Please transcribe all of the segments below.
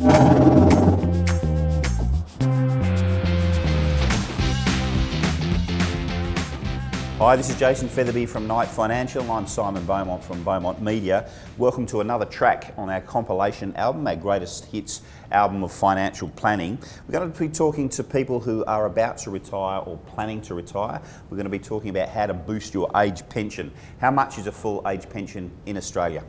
Hi, this is Jason Featherby from Knight Financial. I'm Simon Beaumont from Beaumont Media. Welcome to another track on our compilation album, our greatest hits album of financial planning. We're going to be talking to people who are about to retire or planning to retire. We're going to be talking about how to boost your age pension. How much is a full age pension in Australia?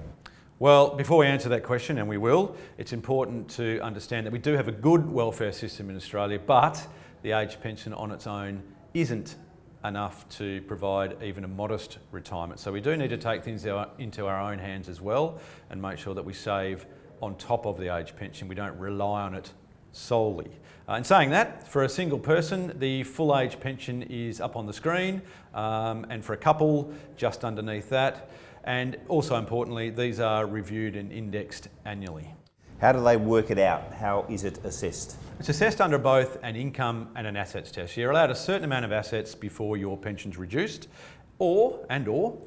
Well, before we answer that question, and we will, it's important to understand that we do have a good welfare system in Australia, but the age pension on its own isn't enough to provide even a modest retirement. So we do need to take things into our own hands as well and make sure that we save on top of the age pension. We don't rely on it solely. In saying that, for a single person, the full age pension is up on the screen, and for a couple, just underneath that. And also importantly, these are reviewed and indexed annually. How do they work it out? How is it assessed? It's assessed under both an income and an assets test. You're allowed a certain amount of assets before your pension's reduced, or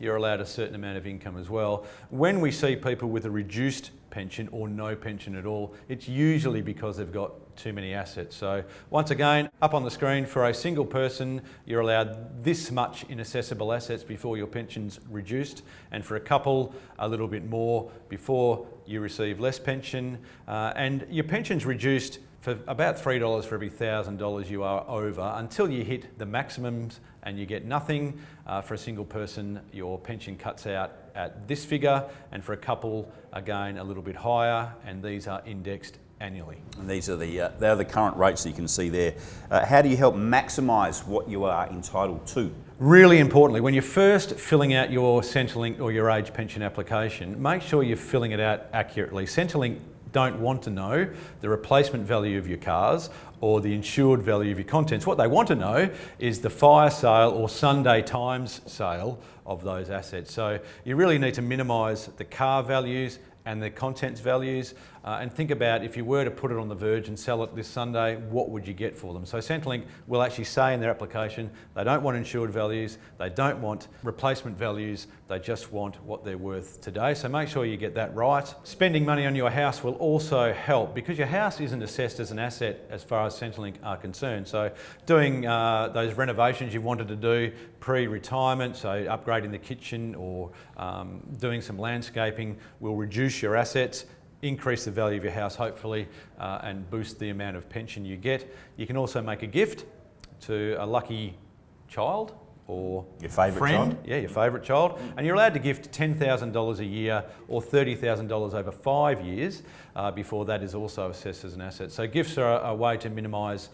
you're allowed a certain amount of income as well. When we see people with a reduced pension or no pension at all, it's usually because they've got too many assets. So once again, up on the screen, for a single person, you're allowed this much in assessable assets before your pension's reduced, and for a couple, a little bit more before you receive less pension. And your pension's reduced for about $3 for every $1,000 you are over until you hit the maximums and you get nothing. For a single person, your pension cuts out at this figure, and for a couple, again, a little bit higher, and these are indexed annually. And these are they're the current rates that you can see there. How do you help maximise what you are entitled to? Really importantly, when you're first filling out your Centrelink or your age pension application, make sure you're filling it out accurately. Centrelink don't want to know the replacement value of your cars or the insured value of your contents. What they want to know is the fire sale or Sunday Times sale of those assets. So you really need to minimise the car values and the contents values, and think about if you were to put it on the verge and sell it this Sunday, what would you get for them? So Centrelink will actually say in their application, they don't want insured values, they don't want replacement values, they just want what they're worth today. So make sure you get that right. Spending money on your house will also help because your house isn't assessed as an asset as far as Centrelink are concerned. So doing those renovations you wanted to do pre-retirement, so upgrading the kitchen or doing some landscaping will reduce your assets, increase the value of your house hopefully, and boost the amount of pension you get. You can also make a gift to a lucky child or your favourite friend. child. Yeah, your favourite child. And you're allowed to gift $10,000 a year or $30,000 over 5 years before that is also assessed as an asset. So gifts are a way to minimise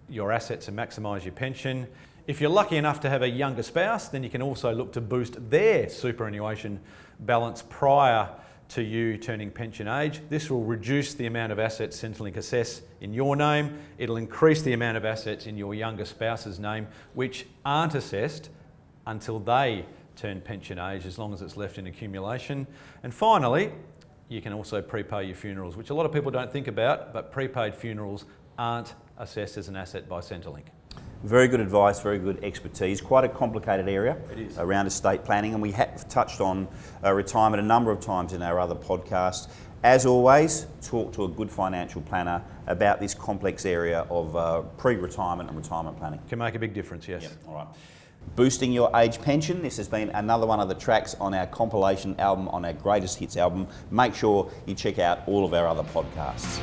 your assets and maximise your pension. If you're lucky enough to have a younger spouse, then you can also look to boost their superannuation balance prior to you turning pension age. This will reduce the amount of assets Centrelink assess in your name. It'll increase the amount of assets in your younger spouse's name, which aren't assessed until they turn pension age, as long as it's left in accumulation. And finally, you can also prepay your funerals, which a lot of people don't think about, but prepaid funerals aren't assessed as an asset by Centrelink. Very good advice, very good expertise. Quite a complicated area around estate planning, and we have touched on retirement a number of times in our other podcasts. As always, talk to a good financial planner about this complex area of pre-retirement and retirement planning. Can make a big difference, yes. Yep. All right. Boosting your age pension. This has been another one of the tracks on our compilation album, on our greatest hits album. Make sure you check out all of our other podcasts.